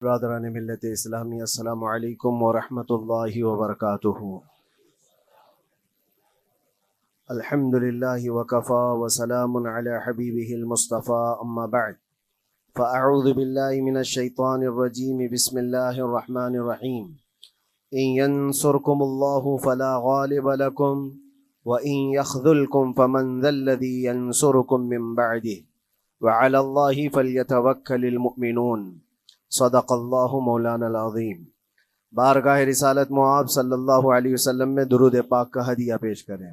برادران ملت اسلامی، السلام علیکم ورحمۃ اللہ وبرکاتہ۔ الحمد للہ وکفا وسلام علی حبیبہ المصطفیٰ، اما بعد فاعوذ باللہ من الشیطان الرجیم، بسم اللہ الرحمن الرحیم۔ ان ینصرکم اللہ فلا غالب لکم وان یخذلکم فمن ذا الذی ینصرکم من بعدہ وعلی اللہ فلیتوکل المؤمنون۔ صدق اللہ مولانا العظیم۔ بارگاہ رسالت معاب صلی اللہ علیہ وسلم میں درود پاک کا ہدیہ پیش کریں۔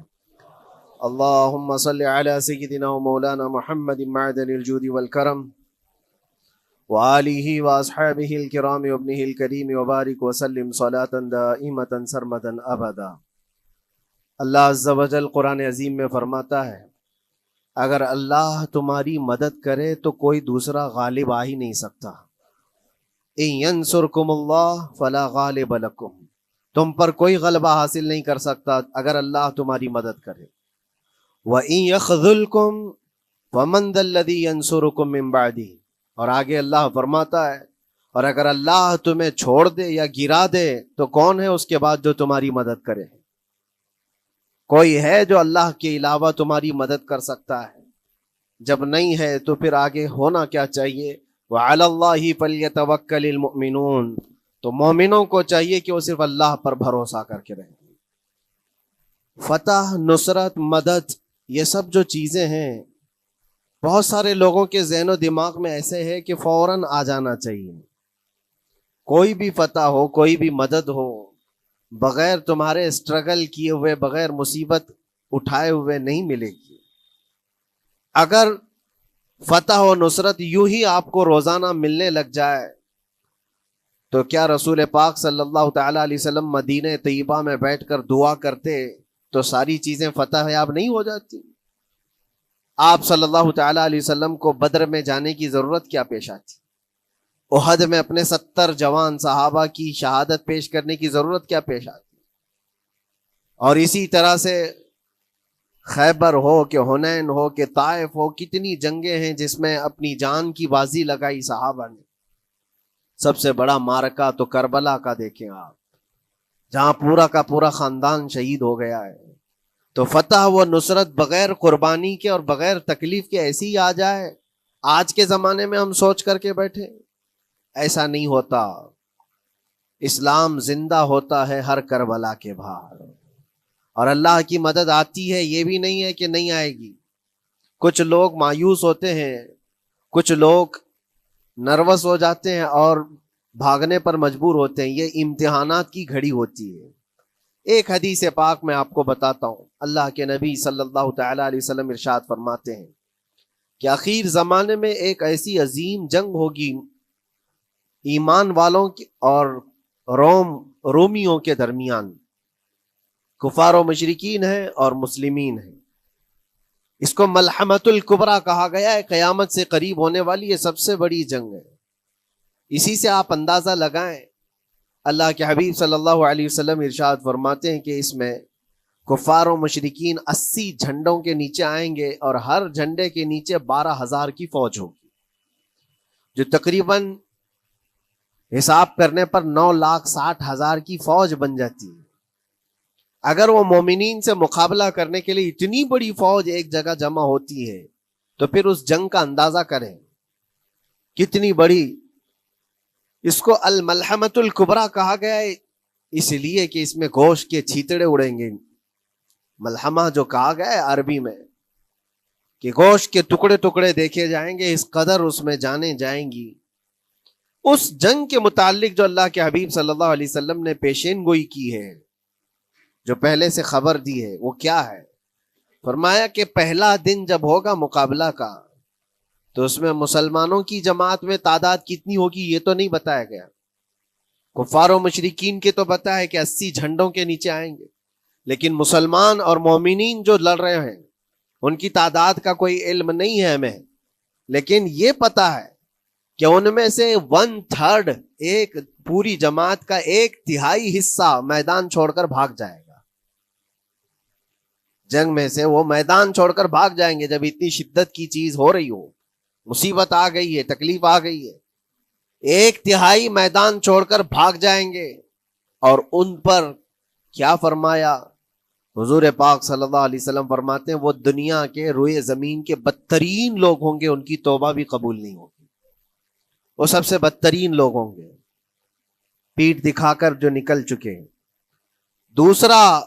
اللہم صلی علی سیدنا و مولانا محمد معدن الجود والکرم وآلہ واصحابہ الکرام وابنہ الکریم وبارک وسلم صلاة دائمتا سرمدا ابدا۔ اللہ عز و جل قرآن عظیم میں فرماتا ہے، اگر اللہ تمہاری مدد کرے تو کوئی دوسرا غالب آ ہی نہیں سکتا۔ ان ینصرکم اللہ فلا غالب لکم، تم پر کوئی غلبہ حاصل نہیں کر سکتا اگر اللہ تمہاری مدد کرے۔ وَإِن يَخْذُلْكُمْ فَمَنْ ذَا الَّذِي يَنْصُرُكُمْ مِنْ بَعْدِهِ، اور آگے اللہ فرماتا ہے، اور اگر اللہ تمہیں چھوڑ دے یا گرا دے تو کون ہے اس کے بعد جو تمہاری مدد کرے؟ کوئی ہے جو اللہ کے علاوہ تمہاری مدد کر سکتا ہے؟ جب نہیں ہے تو پھر آگے ہونا کیا چاہیے؟ وَعَلَى اللَّهِ فَلْيَتَوَكَّلِ الْمُؤْمِنُونَ، تو مومنوں کو چاہیے کہ وہ صرف اللہ پر بھروسہ کر کے رہیں۔ فتح، نصرت، مدد، یہ سب جو چیزیں ہیں بہت سارے لوگوں کے ذہن و دماغ میں ایسے ہے کہ فوراً آ جانا چاہیے۔ کوئی بھی فتح ہو، کوئی بھی مدد ہو، بغیر تمہارے اسٹرگل کیے ہوئے، بغیر مصیبت اٹھائے ہوئے نہیں ملے گی۔ اگر فتح و نصرت یوں ہی آپ کو روزانہ ملنے لگ جائے تو کیا رسول پاک صلی اللہ تعالیٰ علیہ وسلم مدینہ طیبہ میں بیٹھ کر دعا کرتے تو ساری چیزیں فتح یاب نہیں ہو جاتی؟ آپ صلی اللہ تعالیٰ علیہ وسلم کو بدر میں جانے کی ضرورت کیا پیش آتی؟ احد میں اپنے 70 جوان صحابہ کی شہادت پیش کرنے کی ضرورت کیا پیش آتی؟ اور اسی طرح سے خیبر ہو کہ حنین ہو کہ طائف ہو، کتنی جنگیں ہیں جس میں اپنی جان کی بازی لگائی صحابہ نے۔ سب سے بڑا معرکہ تو کربلا کا دیکھیں آپ، جہاں پورا کا پورا خاندان شہید ہو گیا ہے۔ تو فتح و نصرت بغیر قربانی کے اور بغیر تکلیف کے ایسی ہی آ جائے؟ آج کے زمانے میں ہم سوچ کر کے بیٹھے، ایسا نہیں ہوتا۔ اسلام زندہ ہوتا ہے ہر کربلا کے باہر، اور اللہ کی مدد آتی ہے، یہ بھی نہیں ہے کہ نہیں آئے گی۔ کچھ لوگ مایوس ہوتے ہیں، کچھ لوگ نروس ہو جاتے ہیں اور بھاگنے پر مجبور ہوتے ہیں۔ یہ امتحانات کی گھڑی ہوتی ہے۔ ایک حدیث پاک میں آپ کو بتاتا ہوں، اللہ کے نبی صلی اللہ تعالیٰ علیہ وسلم ارشاد فرماتے ہیں کہ آخر زمانے میں ایک ایسی عظیم جنگ ہوگی ایمان والوں کی اور رومیوں کے درمیان۔ کفار و مشرکین ہیں اور مسلمین ہیں۔ اس کو ملحمۃ الکبریٰ کہا گیا ہے، قیامت سے قریب ہونے والی یہ سب سے بڑی جنگ ہے۔ اسی سے آپ اندازہ لگائیں، اللہ کے حبیب صلی اللہ علیہ وسلم ارشاد فرماتے ہیں کہ اس میں کفار و مشرکین 80 جھنڈوں کے نیچے آئیں گے، اور ہر جھنڈے کے نیچے 12,000 کی فوج ہوگی، جو تقریباً حساب کرنے پر 9,60,000 کی فوج بن جاتی ہے۔ اگر وہ مومنین سے مقابلہ کرنے کے لیے اتنی بڑی فوج ایک جگہ جمع ہوتی ہے تو پھر اس جنگ کا اندازہ کریں کتنی بڑی۔ اس کو الملحمۃ الکبریٰ کہا گیا ہے اس لیے کہ اس میں گوشت کے چھیتڑے اڑیں گے۔ ملحمہ جو کہا گیا ہے عربی میں کہ گوشت کے ٹکڑے ٹکڑے دیکھے جائیں گے، اس قدر اس میں جانیں جائیں گی۔ اس جنگ کے متعلق جو اللہ کے حبیب صلی اللہ علیہ وسلم نے پیشین گوئی کی ہے، جو پہلے سے خبر دی ہے، وہ کیا ہے؟ فرمایا کہ پہلا دن جب ہوگا مقابلہ کا تو اس میں مسلمانوں کی جماعت میں تعداد کتنی ہوگی یہ تو نہیں بتایا گیا۔ کفار و مشرکین کے تو بتایا ہے کہ 80 جھنڈوں کے نیچے آئیں گے، لیکن مسلمان اور مومنین جو لڑ رہے ہیں ان کی تعداد کا کوئی علم نہیں ہے ہمیں، لیکن یہ پتا ہے کہ ان میں سے 1/3، ایک پوری جماعت کا 1/3 حصہ میدان چھوڑ کر بھاگ جائے گا۔ جنگ میں سے وہ میدان چھوڑ کر بھاگ جائیں گے جب اتنی شدت کی چیز ہو رہی ہو، مصیبت آ گئی ہے، تکلیف آ گئی ہے۔ ایک تہائی میدان چھوڑ کر بھاگ جائیں گے. اور ان پر کیا فرمایا حضور پاک صلی اللہ علیہ وسلم فرماتے ہیں وہ دنیا کے روئے زمین کے بدترین لوگ ہوں گے, ان کی توبہ بھی قبول نہیں ہوگی. وہ سب سے بدترین لوگ ہوں گے, پیٹھ دکھا کر جو نکل چکے. دوسرا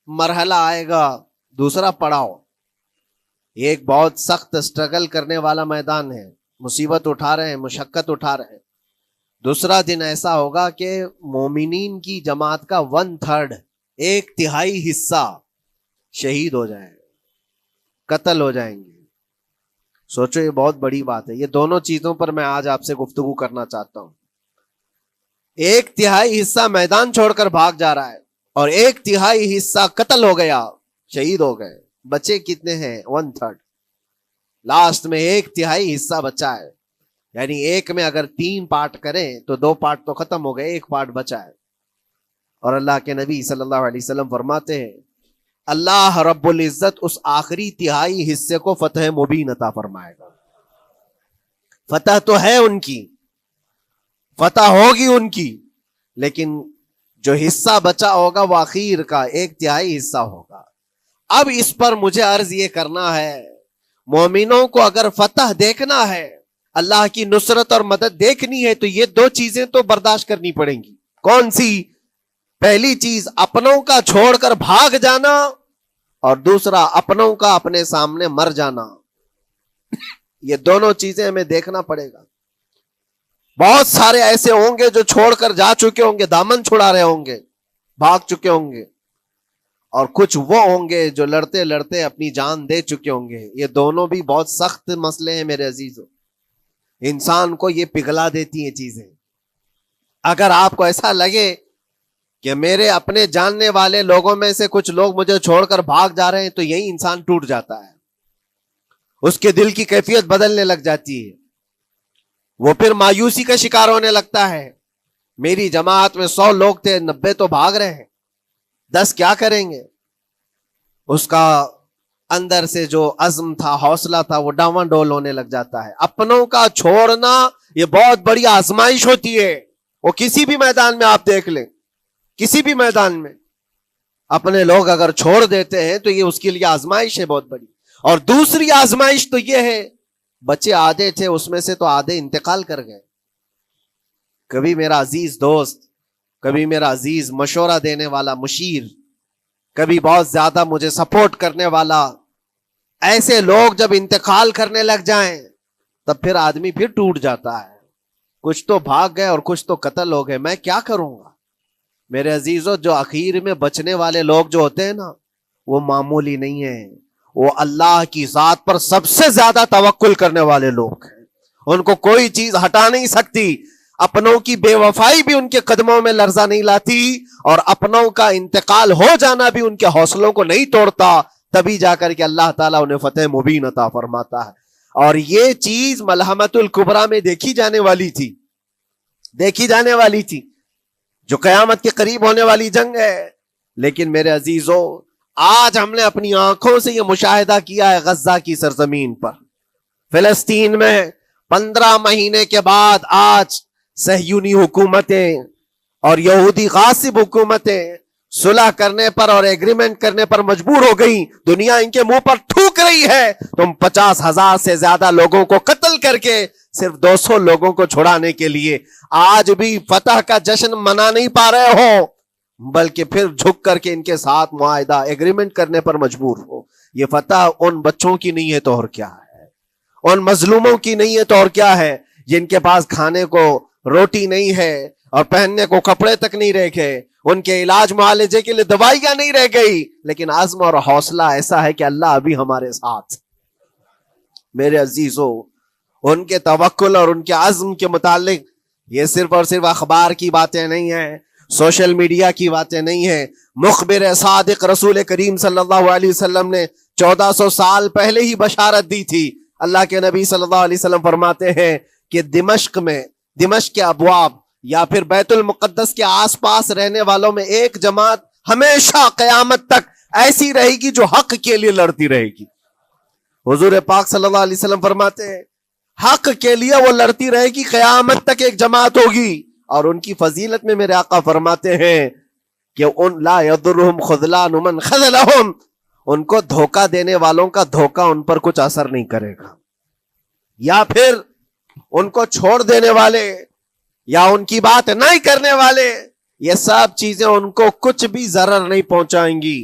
مرحلہ آئے گا, دوسرا پڑاؤ. یہ ایک بہت سخت اسٹرگل کرنے والا میدان ہے, مصیبت اٹھا رہے ہیں, مشقت اٹھا رہے ہیں. دوسرا دن ایسا ہوگا کہ مومنین کی جماعت کا 1/3 ایک تہائی حصہ شہید ہو جائے, قتل ہو جائیں گے. سوچو یہ بہت بڑی بات ہے. یہ دونوں چیزوں پر میں آج آپ سے گفتگو کرنا چاہتا ہوں. ایک تہائی حصہ میدان چھوڑ کر بھاگ جا رہا ہے اور ایک تہائی حصہ قتل ہو گیا, شہید ہو گئے. بچے کتنے ہیں؟ 1/3. لاسٹ میں ایک تہائی حصہ بچا ہے. یعنی ایک میں اگر 3 پارٹ کریں تو 2 پارٹ تو ختم ہو گئے, ایک پارٹ بچا ہے. اور اللہ کے نبی صلی اللہ علیہ وسلم فرماتے ہیں اللہ رب العزت اس آخری تہائی حصے کو فتح مبین عطا فرمائے گا. فتح تو ہے ان کی, فتح ہوگی ان کی, لیکن جو حصہ بچا ہوگا وہ اخیر کا 1/3 حصہ ہوگا. اب اس پر مجھے عرض یہ کرنا ہے, مومنوں کو اگر فتح دیکھنا ہے, اللہ کی نصرت اور مدد دیکھنی ہے, تو یہ 2 چیزیں تو برداشت کرنی پڑیں گی. کون سی؟ پہلی چیز اپنوں کا چھوڑ کر بھاگ جانا, اور دوسرا اپنوں کا اپنے سامنے مر جانا. یہ دونوں چیزیں ہمیں دیکھنا پڑے گا. بہت سارے ایسے ہوں گے جو چھوڑ کر جا چکے ہوں گے, دامن چھڑا رہے ہوں گے, بھاگ چکے ہوں گے, اور کچھ وہ ہوں گے جو لڑتے لڑتے اپنی جان دے چکے ہوں گے. یہ دونوں بھی بہت سخت مسئلے ہیں میرے عزیزوں. انسان کو یہ پگھلا دیتی ہیں چیزیں. اگر آپ کو ایسا لگے کہ میرے اپنے جاننے والے لوگوں میں سے کچھ لوگ مجھے چھوڑ کر بھاگ جا رہے ہیں, تو یہی انسان ٹوٹ جاتا ہے. اس کے دل کی کیفیت بدلنے لگ جاتی ہے, وہ پھر مایوسی کا شکار ہونے لگتا ہے. میری جماعت میں 100 لوگ تھے, 90 تو بھاگ رہے ہیں, 10 کیا کریں گے؟ اس کا اندر سے جو عزم تھا, حوصلہ تھا, وہ ڈاواں ڈول ہونے لگ جاتا ہے. اپنوں کا چھوڑنا یہ بہت بڑی آزمائش ہوتی ہے. وہ کسی بھی میدان میں آپ دیکھ لیں, کسی بھی میدان میں اپنے لوگ اگر چھوڑ دیتے ہیں تو یہ اس کے لیے آزمائش ہے بہت بڑی. اور دوسری آزمائش تو یہ ہے, بچے آدھے تھے, اس میں سے تو آدھے انتقال کر گئے. کبھی میرا عزیز دوست, کبھی میرا عزیز مشورہ دینے والا مشیر, کبھی بہت زیادہ مجھے سپورٹ کرنے والا, ایسے لوگ جب انتقال کرنے لگ جائیں تب پھر آدمی پھر ٹوٹ جاتا ہے. کچھ تو بھاگ گئے اور کچھ تو قتل ہو گئے. میں کیا کروں گا؟ میرے عزیزوں, جو اخیر میں بچنے والے لوگ جو ہوتے ہیں نا, وہ معمولی نہیں ہیں. وہ اللہ کی ذات پر سب سے زیادہ توکل کرنے والے لوگ ہیں. ان کو کوئی چیز ہٹا نہیں سکتی. اپنوں کی بے وفائی بھی ان کے قدموں میں لرزہ نہیں لاتی, اور اپنوں کا انتقال ہو جانا بھی ان کے حوصلوں کو نہیں توڑتا. تبھی جا کر کے اللہ تعالیٰ انہیں فتح مبین عطا فرماتا ہے. اور یہ چیز ملحمت الکبریٰ میں دیکھی جانے والی تھی, دیکھی جانے والی تھی, جو قیامت کے قریب ہونے والی جنگ ہے. لیکن میرے عزیزوں, آج ہم نے اپنی آنکھوں سے یہ مشاہدہ کیا ہے غزہ کی سرزمین پر, فلسطین میں 15 مہینے کے بعد آج صہیونی حکومتیں اور یہودی غاصب حکومتیں صلح کرنے پر اور ایگریمنٹ کرنے پر مجبور ہو گئی. دنیا ان کے منہ پر تھوک رہی ہے, تم 50,000 سے زیادہ لوگوں کو قتل کر کے صرف 200 لوگوں کو چھڑانے کے لیے آج بھی فتح کا جشن منا نہیں پا رہے ہو, بلکہ پھر جھک کر کے ان کے ساتھ معاہدہ ایگریمنٹ کرنے پر مجبور ہو. یہ فتح ان بچوں کی نہیں ہے تو اور کیا ہے, ان مظلوموں کی نہیں ہے تو اور کیا ہے, جن کے پاس کھانے کو روٹی نہیں ہے اور پہننے کو کپڑے تک نہیں رہ گئے, ان کے علاج معالجے کے لیے دوائیاں نہیں رہ گئی, لیکن عزم اور حوصلہ ایسا ہے کہ اللہ ابھی ہمارے ساتھ. میرے عزیزوں, ان کے توکل اور ان کے عزم کے متعلق یہ صرف اور صرف اخبار کی باتیں نہیں ہیں, سوشل میڈیا کی باتیں نہیں ہیں. مخبر صادق رسول کریم صلی اللہ علیہ وسلم نے 1400 سال پہلے ہی بشارت دی تھی. اللہ کے نبی صلی اللہ علیہ وسلم فرماتے ہیں کہ دمشق کے ابواب یا پھر بیت المقدس کے آس پاس رہنے والوں میں ایک جماعت ہمیشہ قیامت تک ایسی رہے گی جو حق کے لیے لڑتی رہے گی. حضور پاک صلی اللہ علیہ وسلم فرماتے ہیں حق کے لیے وہ لڑتی رہے گی، قیامت تک ایک جماعت ہوگی. اور ان کی فضیلت میں میرے آقا فرماتے ہیں کہ ان لا یضرهم خذلان من خذلهم، ان کو دھوکہ دینے والوں کا دھوکہ ان پر کچھ اثر نہیں کرے گا، یا پھر ان کو چھوڑ دینے والے یا ان کی بات نہیں کرنے والے، یہ سب چیزیں ان کو کچھ بھی ضرر نہیں پہنچائیں گی.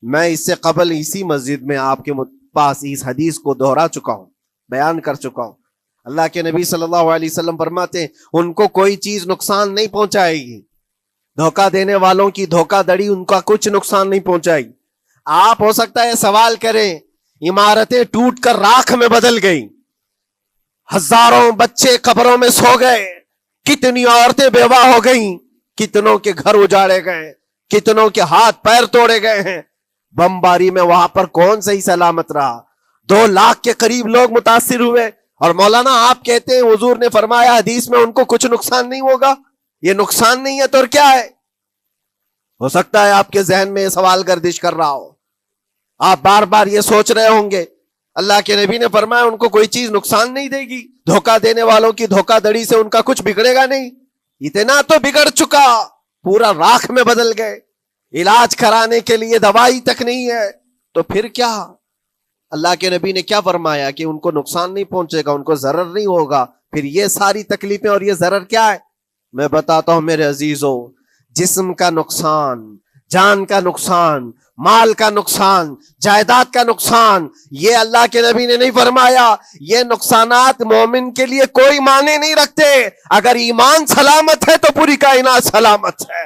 میں اس سے قبل اسی مسجد میں آپ کے پاس اس حدیث کو دہرا چکا ہوں، بیان کر چکا ہوں. اللہ کے نبی صلی اللہ علیہ وسلم فرماتے ہیں ان کو کوئی چیز نقصان نہیں پہنچائے گی، دھوکہ دینے والوں کی دھوکہ دڑی ان کا کچھ نقصان نہیں پہنچائے گی. آپ ہو سکتا ہے سوال کریں، عمارتیں ٹوٹ کر راکھ میں بدل گئی، ہزاروں بچے قبروں میں سو گئے، کتنی عورتیں بیوہ ہو گئیں، کتنوں کے گھر اجاڑے گئے، کتنوں کے ہاتھ پیر توڑے گئے ہیں، بمباری میں وہاں پر کون صحیح سلامت رہا؟ 2 لاکھ کے قریب لوگ متاثر ہوئے، اور مولانا آپ کہتے ہیں حضور نے فرمایا حدیث میں ان کو کچھ نقصان نہیں ہوگا. یہ نقصان نہیں ہے تو اور کیا ہے؟ ہو سکتا ہے آپ کے ذہن میں یہ سوال گردش کر رہا ہو، آپ بار بار یہ سوچ رہے ہوں گے اللہ کے نبی نے فرمایا ان کو کوئی چیز نقصان نہیں دے گی، دھوکہ دینے والوں کی دھوکہ دڑی سے ان کا کچھ بگڑے گا نہیں. اتنا تو بگڑ چکا، پورا راکھ میں بدل گئے، علاج کرانے کے لیے دوائی تک نہیں ہے، تو پھر کیا؟ اللہ کے نبی نے کیا فرمایا کہ ان کو نقصان نہیں پہنچے گا، ان کو ضرر نہیں ہوگا. پھر یہ ساری تکلیفیں اور یہ ضرر کیا ہے؟ میں بتاتا ہوں میرے عزیزوں، جسم کا نقصان، جان کا نقصان، مال کا نقصان، جائیداد کا نقصان، یہ اللہ کے نبی نے نہیں فرمایا. یہ نقصانات مومن کے لیے کوئی معنی نہیں رکھتے. اگر ایمان سلامت ہے تو پوری کائنات سلامت ہے،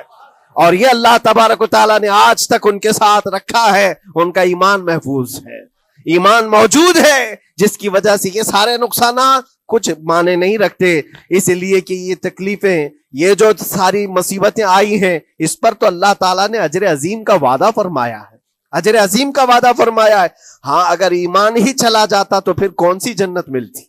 اور یہ اللہ تبارک و تعالیٰ نے آج تک ان کے ساتھ رکھا ہے. ان کا ایمان محفوظ ہے، ایمان موجود ہے، جس کی وجہ سے یہ سارے نقصانات کچھ معنی نہیں رکھتے. اس لیے کہ یہ تکلیفیں، یہ جو ساری مصیبتیں آئی ہیں، اس پر تو اللہ تعالیٰ نے اجر عظیم کا وعدہ فرمایا ہے، اجر عظیم کا وعدہ فرمایا ہے. ہاں اگر ایمان ہی چلا جاتا تو پھر کون سی جنت ملتی،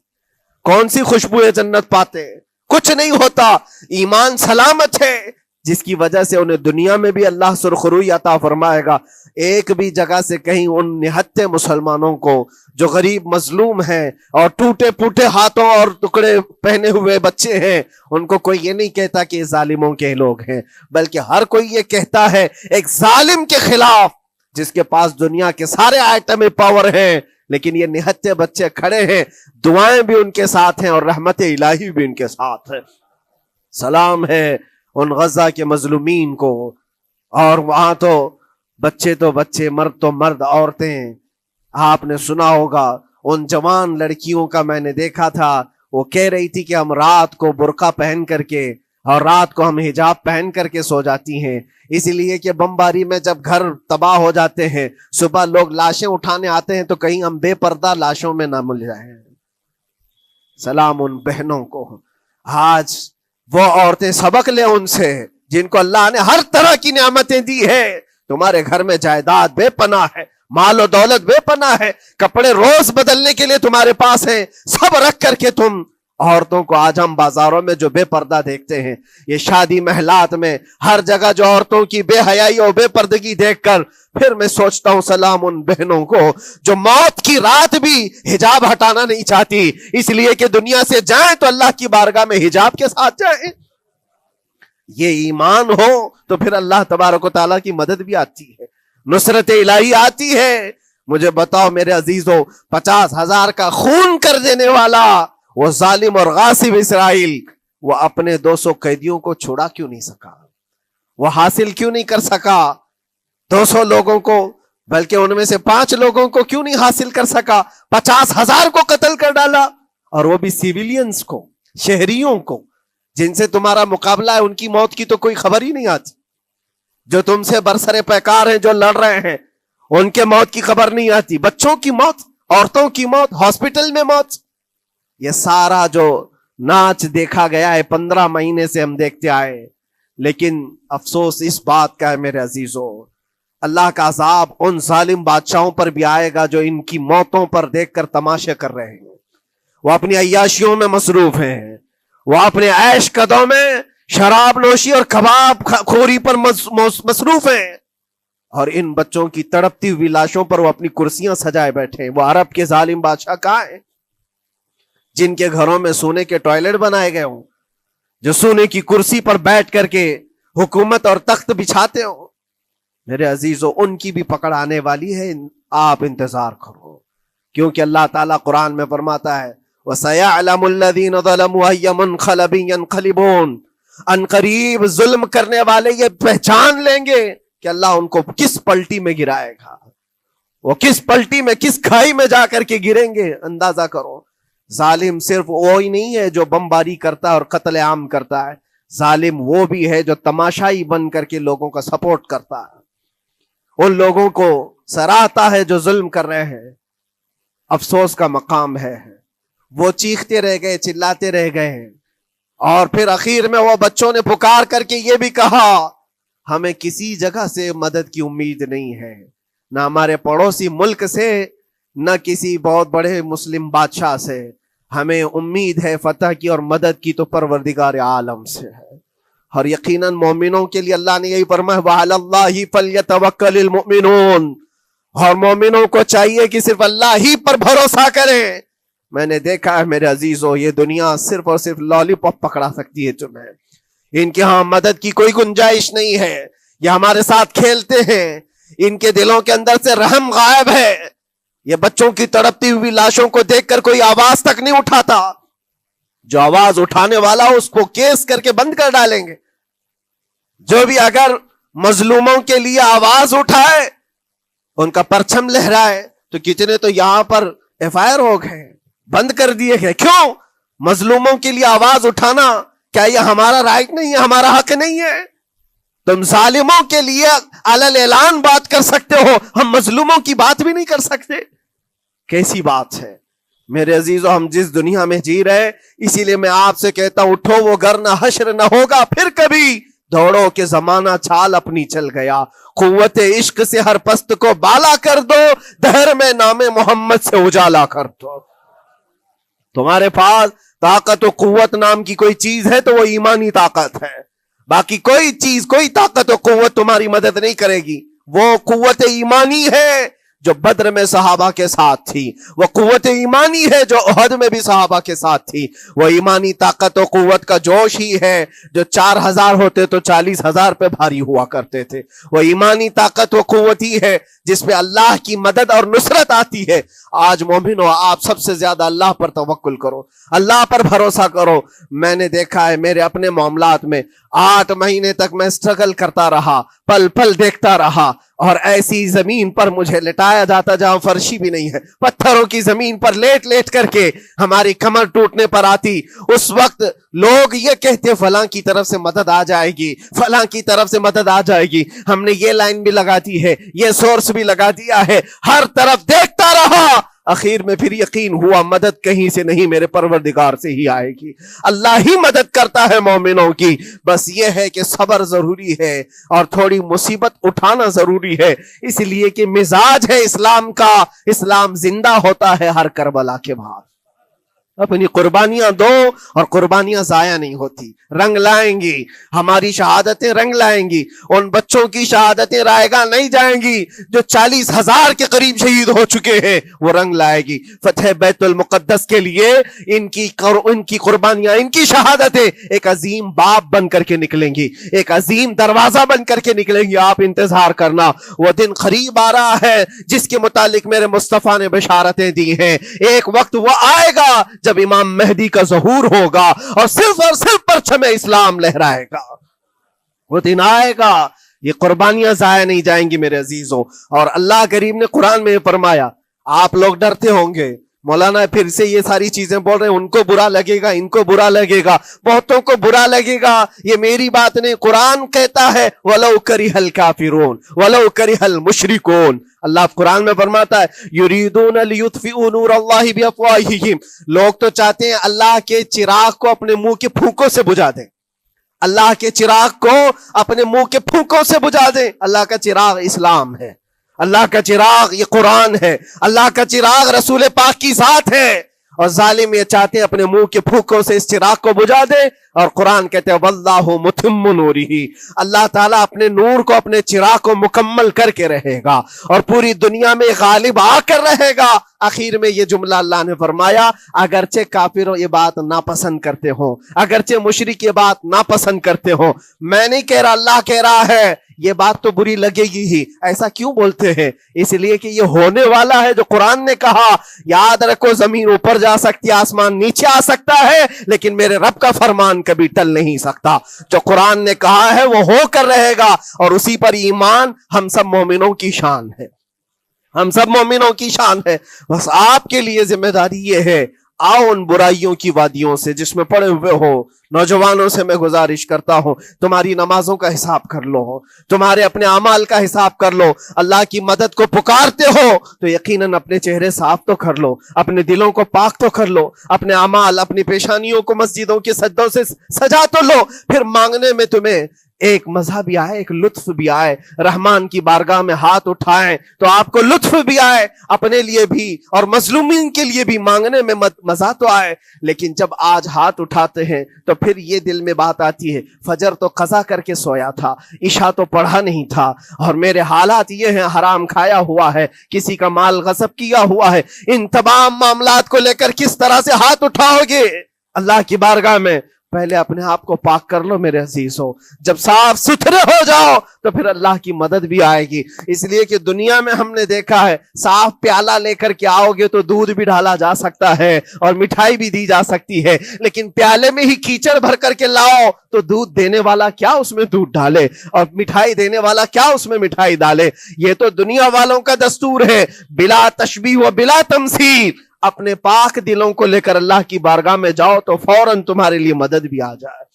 کون سی خوشبو جنت پاتے؟ کچھ نہیں ہوتا. ایمان سلامت ہے، جس کی وجہ سے انہیں دنیا میں بھی اللہ سرخروئی عطا فرمائے گا. ایک بھی جگہ سے کہیں ان نہتے مسلمانوں کو جو غریب مظلوم ہیں اور ٹوٹے پوٹے ہاتھوں اور ٹکڑے پہنے ہوئے بچے ہیں، ان کو کوئی یہ نہیں کہتا کہ یہ ظالموں کے لوگ ہیں، بلکہ ہر کوئی یہ کہتا ہے ایک ظالم کے خلاف جس کے پاس دنیا کے سارے آئٹم پاور ہیں، لیکن یہ نہتے بچے کھڑے ہیں، دعائیں بھی ان کے ساتھ ہیں اور رحمت الہی بھی ان کے ساتھ ہے. سلام ہے ان غزہ کے مظلومین کو. اور وہاں تو بچے، مرد تو مرد، عورتیں. آپ نے سنا ہوگا ان جوان لڑکیوں کا، میں نے دیکھا تھا، وہ کہہ رہی تھی کہ ہم رات کو برقع پہن کر کے اور رات کو ہم حجاب پہن کر کے سو جاتی ہیں، اس لیے کہ بمباری میں جب گھر تباہ ہو جاتے ہیں، صبح لوگ لاشیں اٹھانے آتے ہیں تو کہیں ہم بے پردہ لاشوں میں نہ مل جائیں. سلام ان بہنوں کو. آج وہ عورتیں سبق لیں ان سے جن کو اللہ نے ہر طرح کی نعمتیں دی ہے. تمہارے گھر میں جائیداد بے پناہ ہے، مال و دولت بے پناہ ہے، کپڑے روز بدلنے کے لیے تمہارے پاس ہیں، سب رکھ کر کے تم عورتوں کو، آج ہم بازاروں میں جو بے پردہ دیکھتے ہیں، یہ شادی محلات میں ہر جگہ جو عورتوں کی بے حیائی اور بے پردگی دیکھ کر پھر میں سوچتا ہوں سلام ان بہنوں کو جو موت کی رات بھی حجاب ہٹانا نہیں چاہتی، اس لیے کہ دنیا سے جائیں تو اللہ کی بارگاہ میں حجاب کے ساتھ جائیں. یہ ایمان ہو تو پھر اللہ تبارک و تعالیٰ کی مدد بھی آتی ہے، نصرت الہی آتی ہے. مجھے بتاؤ میرے عزیزوں، 50,000 کا خون کر دینے والا وہ ظالم اور غاصب اسرائیل، وہ اپنے 200 قیدیوں کو چھوڑا کیوں نہیں سکا؟ وہ حاصل کیوں نہیں کر سکا 200 لوگوں کو؟ بلکہ ان میں سے 5 لوگوں کو کیوں نہیں حاصل کر سکا؟ 50,000 کو قتل کر ڈالا، اور وہ بھی سیویلینز کو، شہریوں کو جن سے تمہارا مقابلہ ہے، ان کی موت کی تو کوئی خبر ہی نہیں آتی. جو تم سے برسر پیکار ہیں، جو لڑ رہے ہیں، ان کے موت کی خبر نہیں آتی. بچوں کی موت، عورتوں کی موت، ہاسپٹل میں موت، یہ سارا جو ناچ دیکھا گیا ہے 15 مہینے سے ہم دیکھتے آئے. لیکن افسوس اس بات کا ہے میرے عزیزوں، اللہ کا عذاب ان ظالم بادشاہوں پر بھی آئے گا جو ان کی موتوں پر دیکھ کر تماشے کر رہے ہیں. وہ اپنی عیاشیوں میں مصروف ہیں، وہ اپنے عیش قدوں میں شراب نوشی اور کباب خوری پر مصروف ہیں، اور ان بچوں کی تڑپتی ہوئی لاشوں پر وہ اپنی کرسیاں سجائے بیٹھے ہیں. وہ عرب کے ظالم بادشاہ کہاں ہیں؟ جن کے گھروں میں سونے کے ٹوائلٹ بنائے گئے ہوں، جو سونے کی کرسی پر بیٹھ کر کے حکومت اور تخت بچھاتے ہوں، میرے عزیزو ان کی بھی پکڑ آنے والی ہے، آپ انتظار کرو، کیونکہ اللہ تعالیٰ قرآن میں فرماتا ہے وَسَيَعْلَمُ الَّذِينَ ظَلَمُوا أَيَّ مُنْقَلَبٍ يَنْقَلِبُونَ، ان قریب ظلم کرنے والے یہ پہچان لیں گے کہ اللہ ان کو کس پلٹی میں گرائے گا، وہ کس پلٹی میں، کس کھائی میں جا کر کے گریں گے۔ اندازہ کرو، ظالم صرف وہی نہیں ہے جو بمباری کرتا ہے اور قتل عام کرتا ہے، ظالم وہ بھی ہے جو تماشائی بن کر کے لوگوں کا سپورٹ کرتا ہے، ان لوگوں کو سراہتا ہے جو ظلم کر رہے ہیں۔ افسوس کا مقام ہے، وہ چیختے رہ گئے، چلاتے رہ گئے ہیں، اور پھر اخیر میں وہ بچوں نے پکار کر کے یہ بھی کہا ہمیں کسی جگہ سے مدد کی امید نہیں ہے، نہ ہمارے پڑوسی ملک سے، نہ کسی بہت بڑے مسلم بادشاہ سے، ہمیں امید ہے فتح کی اور مدد کی تو پروردگار عالم سے ہے۔ اور یقیناً مومنوں کے لیے اللہ نے یہی فرمایا وَعَلَى اللَّهِ فَلْيَتَوَكَّلِ الْمُؤْمِنُونَ، اور مومنوں کو چاہیے کہ صرف اللہ ہی پر بھروسہ کریں۔ میں نے دیکھا ہے میرے عزیزو، یہ دنیا صرف اور صرف لالی پاپ پکڑا سکتی ہے تمہیں، ان کے ہاں مدد کی کوئی گنجائش نہیں ہے، یہ ہمارے ساتھ کھیلتے ہیں، ان کے دلوں کے اندر سے رحم غائب ہے، یہ بچوں کی تڑپتی ہوئی لاشوں کو دیکھ کر کوئی آواز تک نہیں اٹھاتا، جو آواز اٹھانے والا اس کو کیس کر کے بند کر ڈالیں گے۔ جو بھی اگر مظلوموں کے لیے آواز اٹھائے، ان کا پرچم لہرائے، تو کتنے تو یہاں پر FIR ہو گئے، بند کر دیے گئے۔ کیوں؟ مظلوموں کے لیے آواز اٹھانا کیا یہ ہمارا رائٹ نہیں ہے، ہمارا حق نہیں ہے؟ تم ظالموں کے لیے علل اعلان بات کر سکتے ہو، ہم مظلوموں کی بات بھی نہیں کر سکتے؟ کیسی بات ہے میرے عزیزو، ہم جس دنیا میں جی رہے، اسی لیے میں آپ سے کہتا ہوں اٹھو وہ گھر نہ حشر نہ ہوگا پھر کبھی، دوڑو کہ زمانہ چال اپنی چل گیا، قوت عشق سے ہر پست کو بالا کر دو، دہر میں نام محمد سے اجالا کر دو۔ تمہارے پاس طاقت و قوت نام کی کوئی چیز ہے تو وہ ایمانی طاقت ہے، باقی کوئی چیز، کوئی طاقت و قوت تمہاری مدد نہیں کرے گی۔ وہ قوت ایمانی ہے جو بدر میں صحابہ کے ساتھ تھی، وہ قوت ایمانی ہے جو احد میں بھی صحابہ کے ساتھ تھی، وہ ایمانی طاقت و قوت کا جوش ہی ہے جو 4000 ہوتے تو 40,000 پہ بھاری ہوا کرتے تھے، وہ ایمانی طاقت و قوت ہی ہے جس پہ اللہ کی مدد اور نصرت آتی ہے۔ آج مومنو، آپ سب سے زیادہ اللہ پر توکل کرو، اللہ پر بھروسہ کرو۔ میں نے دیکھا ہے میرے اپنے معاملات میں 8 مہینے تک میں اسٹرگل کرتا رہا، پل پل دیکھتا رہا، اور ایسی زمین پر مجھے لٹایا جاتا جہاں فرشی بھی نہیں ہے، پتھروں کی زمین پر لیٹ لیٹ کر کے ہماری کمر ٹوٹنے پر آتی۔ اس وقت لوگ یہ کہتے فلاں کی طرف سے مدد آ جائے گی، فلاں کی طرف سے مدد آ جائے گی، ہم نے یہ لائن بھی لگا دی ہے، یہ سورس بھی لگا دیا ہے، ہر طرف دیکھتا رہا، اخیر میں پھر یقین ہوا مدد کہیں سے نہیں، میرے پروردگار سے ہی آئے گی۔ اللہ ہی مدد کرتا ہے مومنوں کی، بس یہ ہے کہ صبر ضروری ہے اور تھوڑی مصیبت اٹھانا ضروری ہے، اس لیے کہ مزاج ہے اسلام کا، اسلام زندہ ہوتا ہے ہر کربلا کے بعد۔ اپنی قربانیاں دو اور قربانیاں ضائع نہیں ہوتی، رنگ لائیں گی، ہماری شہادتیں رنگ لائیں گی، ان بچوں کی شہادتیں رائے گاہ نہیں جائیں گی جو 40,000 کے قریب شہید ہو چکے ہیں، وہ رنگ لائے گی۔ فتح بیت المقدس کے لیے ان کی قربانیاں، ان کی شہادتیں ایک عظیم باب بن کر کے نکلیں گی، ایک عظیم دروازہ بن کر کے نکلیں گی۔ آپ انتظار کرنا، وہ دن قریب آ رہا ہے جس کے متعلق میرے مصطفیٰ نے بشارتیں دی ہیں۔ ایک وقت وہ آئے گا جب امام مہدی کا ظہور ہوگا اور صرف پرچم اسلام لہرائے گا، وہ دن آئے گا، یہ قربانیاں ضائع نہیں جائیں گی میرے عزیزوں۔ اور اللہ کریم نے قرآن میں فرمایا، آپ لوگ ڈرتے ہوں گے مولانا پھر سے یہ ساری چیزیں بول رہے ہیں، ان کو برا لگے گا، ان کو برا لگے گا، بہتوں کو برا لگے گا، یہ میری بات نہیں، قرآن کہتا ہے وَلَوْ كَرِهَ الْكَافِرُونَ وَلَوْ كَرِهَ الْمُشْرِكُونَ۔ اللہ قرآن میں فرماتا ہے يُرِيدُونَ لِيُطْفِئُوا نُورَ اللَّهِ بِأَفْوَاهِهِمْ، لوگ تو چاہتے ہیں اللہ کے چراغ کو اپنے منہ کے پھونکوں سے بجھا دیں، اللہ کے چراغ کو اپنے منہ کے پھونکوں سے بجھا دیں۔ اللہ کا چراغ اسلام ہے، اللہ کا چراغ یہ قرآن ہے، اللہ کا چراغ رسول پاک کی ذات ہے، اور ظالم یہ چاہتے ہیں اپنے منہ کے پھونکوں سے اس چراغ کو بجھا دیں۔ اور قرآن کہتے ہیں واللہ متم نورہ، اللہ تعالیٰ اپنے نور کو، اپنے چراغ کو مکمل کر کے رہے گا اور پوری دنیا میں غالب آ کر رہے گا۔ آخر میں یہ جملہ اللہ نے فرمایا اگرچہ کافر یہ بات ناپسند کرتے ہوں، اگرچہ مشرک یہ بات ناپسند کرتے ہوں، میں نہیں کہہ رہا، اللہ کہہ رہا ہے یہ بات تو بری لگے گی ہی۔ ایسا کیوں بولتے ہیں؟ اس لیے کہ یہ ہونے والا ہے جو قرآن نے کہا۔ یاد رکھو زمین اوپر جا سکتی ہے، آسمان نیچے آ سکتا ہے، لیکن میرے رب کا فرمان کبھی ٹل نہیں سکتا۔ جو قرآن نے کہا ہے وہ ہو کر رہے گا، اور اسی پر ایمان ہم سب مومنوں کی شان ہے، ہم سب مومنوں کی شان ہے۔ بس آپ کے لیے ذمہ داری یہ ہے، آؤ ان برائیوں کی وادیوں سے جس میں پڑے ہوئے ہو، نوجوانوں سے میں گزارش کرتا ہوں تمہاری نمازوں کا حساب کر لو، تمہارے اپنے اعمال کا حساب کر لو۔ اللہ کی مدد کو پکارتے ہو تو یقیناً اپنے چہرے صاف تو کر لو، اپنے دلوں کو پاک تو کر لو، اپنے اعمال، اپنی پیشانیوں کو مسجدوں کے سجدوں سے سجا تو لو۔ پھر مانگنے میں تمہیں ایک مزہ بھی آئے، ایک لطف بھی آئے، رحمان کی بارگاہ میں ہاتھ اٹھائیں تو آپ کو لطف بھی آئے، اپنے لیے بھی اور مظلومین کے لیے بھی مانگنے میں مزہ تو آئے۔ لیکن جب آج ہاتھ اٹھاتے ہیں تو پھر یہ دل میں بات آتی ہے فجر تو قضا کر کے سویا تھا، عشاء تو پڑھا نہیں تھا، اور میرے حالات یہ ہیں، حرام کھایا ہوا ہے، کسی کا مال غصب کیا ہوا ہے۔ ان تمام معاملات کو لے کر کس طرح سے ہاتھ اٹھاؤ گے اللہ کی بارگاہ میں؟ پہلے اپنے آپ کو پاک کر لو میرے عزیزو۔ جب صاف ستھرے ہو جاؤ تو پھر اللہ کی مدد بھی آئے گی۔ اس لیے کہ دنیا میں ہم نے دیکھا ہے صاف پیالہ لے کر کے آؤ گے تو دودھ بھی ڈالا جا سکتا ہے اور مٹھائی بھی دی جا سکتی ہے، لیکن پیالے میں ہی کیچڑ بھر کر کے لاؤ تو دودھ دینے والا کیا اس میں دودھ ڈالے اور مٹھائی دینے والا کیا اس میں مٹھائی ڈالے۔ یہ تو دنیا والوں کا دستور ہے، بلا تشبیہ و بلا تمثیل۔ اپنے پاک دلوں کو لے کر اللہ کی بارگاہ میں جاؤ تو فوراً تمہارے لیے مدد بھی آ جائے،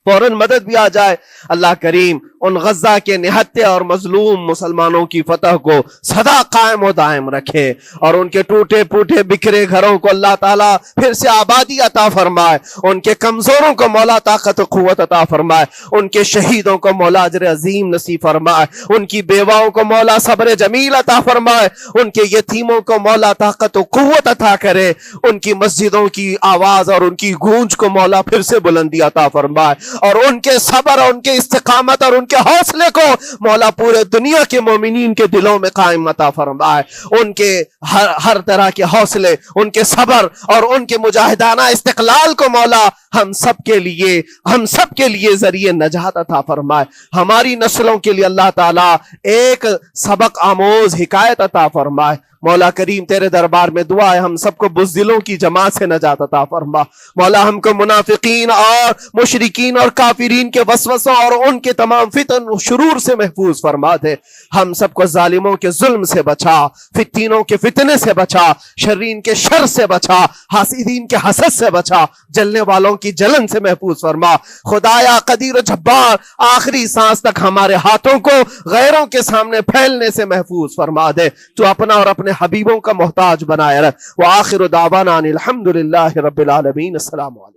فوراً مدد بھی آ جائے۔ اللہ کریم ان غزہ کے نہتے اور مظلوم مسلمانوں کی فتح کو سدا قائم و دائم رکھے، اور ان کے ٹوٹے پھوٹے بکھرے گھروں کو اللہ تعالیٰ پھر سے آبادی عطا فرمائے، ان کے کمزوروں کو مولا طاقت و قوت عطا فرمائے، ان کے شہیدوں کو مولا اجر عظیم نصیب فرمائے، ان کی بیواؤں کو مولا صبر جمیل عطا فرمائے، ان کے یتیموں کو مولا طاقت و قوت عطا کرے، ان کی مسجدوں کی آواز اور ان کی گونج کو مولا پھر سے بلندی عطا فرمائے، اور ان کے صبر اور ان کے استقامت اور ان کے حوصلے کو مولا پورے دنیا کے مومنین کے دلوں میں قائم عطا فرمائے۔ ان کے ہر طرح کے حوصلے، ان کے صبر اور ان کے مجاہدانہ استقلال کو مولا ہم سب کے لیے ذریعے نجات عطا فرمائے۔ ہماری نسلوں کے لیے اللہ تعالیٰ ایک سبق آموز حکایت عطا فرمائے۔ مولا کریم تیرے دربار میں دعا ہے ہم سب کو بزدلوں کی جماعت سے نجات عطا فرما۔ مولا ہم کو منافقین اور مشرکین اور کافرین کے وسوسوں اور ان کے تمام فتن و شرور سے محفوظ فرما دے۔ ہم سب کو ظالموں کے ظلم سے بچا، فتنوں کے فتنے سے بچا، شرین کے شر سے بچا، حاسدین کے حسد سے بچا، جلنے والوں کی جلن سے محفوظ فرما۔ خدایا قدیر و جبار آخری سانس تک ہمارے ہاتھوں کو غیروں کے سامنے پھیلنے سے محفوظ فرما دے۔ تو اپنا اور اپنے حبیبوں کا محتاج بنائے رکھ۔ وآخر دعوانا ان الحمدللہ رب العالمین۔ السلام علیکم۔